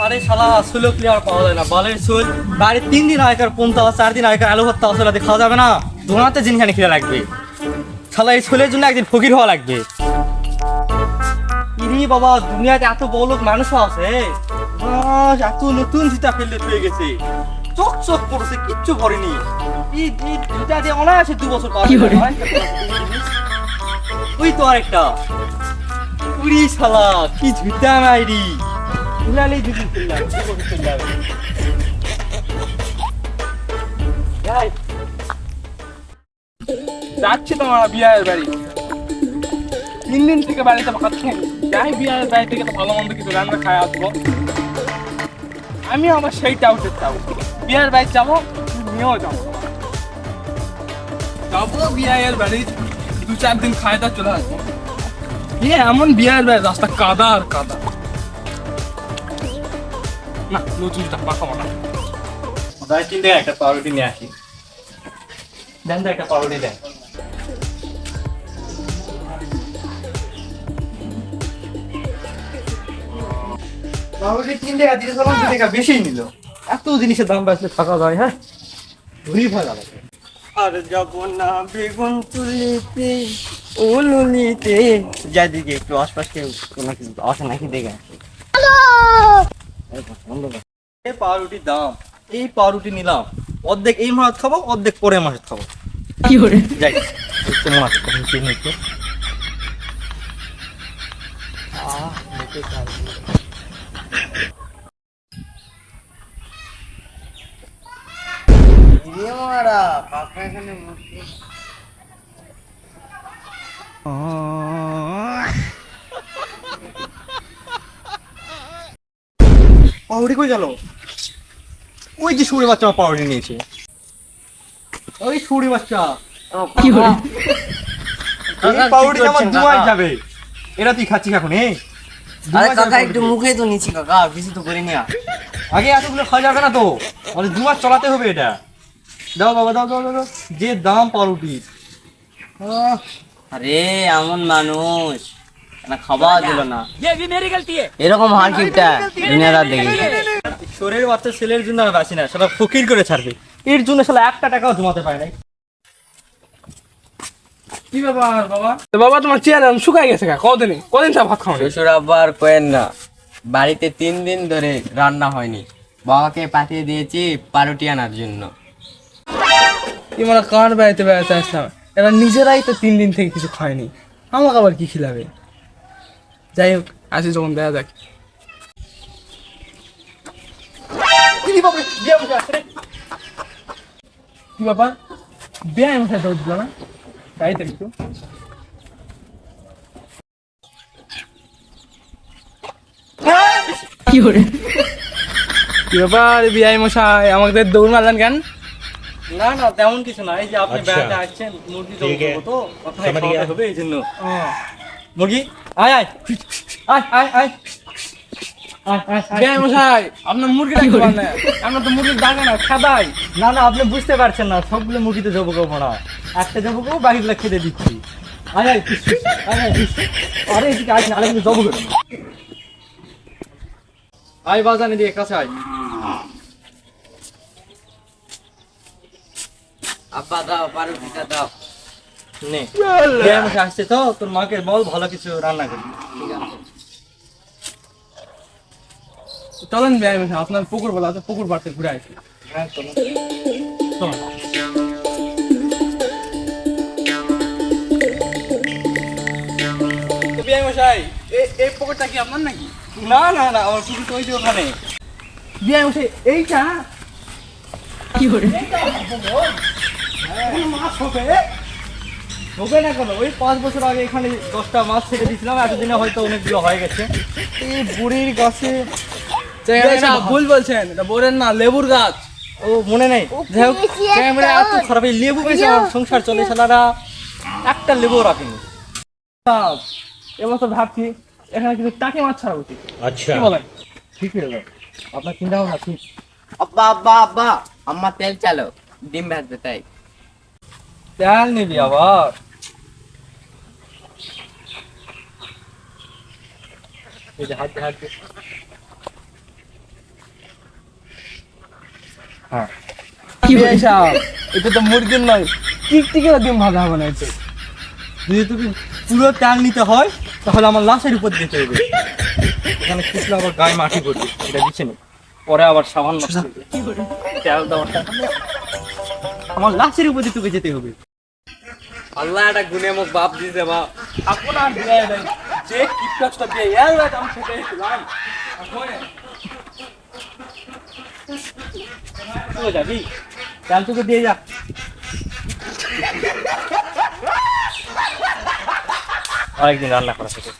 আরে শালা আসলে ক্লিয়ার পাওয়া যায় না বালের চুল বাড়ির 3 দিন আগেকার পন্তা 4 দিন আগেকার আলু ভর্তা আসলে খাওয়া যাবে না ধোনাতে জিনিসখানে খিদে লাগবে শালা এই চুলের জন্য একদিন ফকির হওয়া লাগবে ইরি বাবা দুনিয়াতে এত বড় লোক মানুষও আছে এত নতুন জুতা ফেললে হয়ে গেছে চক চক পড়ছে কিচ্ছু করেনি এই জুতা দিয়ে অনায়াসে 2 বছর পার হয়ে যায় ওই তো আরেকটা উড়ি শালা কি জুতা নাই রি উলালেই দুটি ফেললাম যাচ্ছি তোমার বিয়ের বাড়ি 3 দিন থেকে বাড়িতে ভাত খাইনি যাই বিয়ের বাড়ি থেকে তো ভালো মন্দ কিছু রান্না খাই আসবো আমি আমার সেই টাউটের চাও বিয়ের বাড়ি যাবো নিয়েও যাবো বিয়ের বাড়ি 2-4 দিন খাই তা চলে আসবো এমন বিয়ের বাড়ি রাস্তা কাদা আর কাদা না নতুন জুতা পাখাবো না ভাই চিন্তা একটা পাউরুটি নিয়ে আসি দেন তো একটা পাউরুটি দেন পাউরুটি 3 টাকা 2 টাকা বেশি নিল এত জিনিসের দাম বাড়ছে থাকা যায় হ্যাঁ ঘুরি ভয় লাগে আর যাব না বেগুন তুলিতে উলুলিতে যাদিকে একটু আশপাশ কেউ কোনো কিছু আসে নাকি দেখে এই পাউরুটির দাম এই পাউরুটি নিলাম অর্ধেক এই মাস খাবো অর্ধেক পরের মাসে খাবো কি করে যাই একটু মনে আছে কখন কি নিতে পাউরুটি কই গেল ওই যে শুড়ে বাচ্চা পাউরুটি নিয়েছে ওই শুড়ে বাচ্চা কি হলো এই পাউরুটি আমার দুয়াই যাবে এরা তুই খাচ্ছিস এখন আরে কাকা একটু মুখে তো নিচ্ছি কাকা বেশি তো করে নিয়া আগে এতগুলো খাওয়া যাবে না তো মানে 2 মাস চালাতে হবে এটা দাও বাবা দাও দাও দাও যে দাম পাউরুটি আরে এমন মানুষ না খাবার দিল না এরকম হার কিপটা দুনিয়াদার দেখি শরীর বাচ্চা ছেলের জন্য আর বাঁচি না সেটা ফকির করে ছাড়বে এর জন্য শালা 1 টাকাও জমাতে পারে নাই কি ব্যাপার বাবা তো বাবা তোমার চেহারা শুকাই গেছে কদিন তা ভাত খাওয়া শ্বশুর আব্বার কোয়েন না বাড়িতে 3 দিন ধরে রান্না হয়নি বাবাকে পাঠিয়ে দিয়েছি পাউরুটি আনার জন্য কি মানে কার বাড়িতে বেড়াতে আসলাম এরা নিজেরাই তো 3 দিন থেকে কিছু খায়নি আমাকে আবার কি খিলাবে যাই হোক আসি যখন দেখা যাক কি ব্যাপার বিয়ে মশাই দৌড় দিল না তাই তো একটু কি ব্যাপার বিয়ে মশাই আমাদের দৌড় মারলেন কেন না না তেমন কিছু না এই যে আপনি বেড়াতে আসছেন মুরগি দেবো তো কথাই খাওয়াতে হবে এই জন্য মুরগি আয় আয় আয় আয় আয় বিয়ে মশাই আপনার মুরগিটা কি বলেন আমরা তো মুরগির দাগে না খাদাই না না আপনি বুঝতে পারছেন না সবগুলো মুরগিতে জব করবো না একটা জব করবো বাকিগুলো খেতে দিচ্ছি আয় আয় আয় আয় আরে এদিকে আয় না আরে কিন্তু জব করবো আয় বাজানে দিয়ে কাছে আয় আব্বা দাও পাউরুটিটা দাও নে বিয়ে মশাই আসছে তো তোর মাকে বল ভালো কিছু রান্না করবি ঠিক আছে চলেন বিয়ে মশাই আপনার পুকুর বলা আছে পুকুর পাড়তে ঘুরে আসি হ্যাঁ চলো বিয়ে মশাই এই পুকুরটা কি আপনার নাকি না না না আমার পুকুর তো ওই যে ওখানে বিয়ে মশাই এইটা কি করে মাছ হবে হবে না কেন ওই 5 বছর আগে এখানে 10টা মাছ ছেড়ে দিয়েছিলাম এতদিনে হয়তো অনেকগুলো হয়ে গেছে এই বুড়ির গাছে ভুল বলছেন এটা বোরের না লেবুর গাছ ও মনে নেই যাই হোক ক্যামেরা এত খারাপ এই লেবু বেশি আমার সংসার চলে সালারা একটা লেবু রাখেনি এবার তো ভাবছি এখানে কিছু টাকি মাছ ছাড়া উচিত আচ্ছা কি বলেন ঠিক হয়ে যাবে আপনার চিন্তা ভাবনা ঠিক আব্বা আব্বা আব্বা আম্মা তেল চালো ডিম ভাজবে তাই তেল নিবি আবার এই যে হাত হ্যাঁ বিআই সাহেব এটা তো মুরগির নয়, টিকটিকের ডিম ভাজা হবে না এতে। যদি তুমি পুরো তেল নিতে হয় তাহলে আমার লাশের উপর দিতে হবে। এখানে কিছু আবার গায়ে মাটি পড়বে, এটা দিচ্ছে না, পরে আবার সামান্য তেল দেওয়াটা আমার লাশের উপর দিয়ে তোকে যেতে হবে। আল্লাহ একটা গুনে মুখ বাপ দিছে বা আপনার বিআই ভাই যে কিপটাসটা দিয়ে এর রাত আমি সেটাই ছিলাম। তুই যাবি, তেল তোকে দিয়ে যা। আরেকদিন রান্না করা থেকে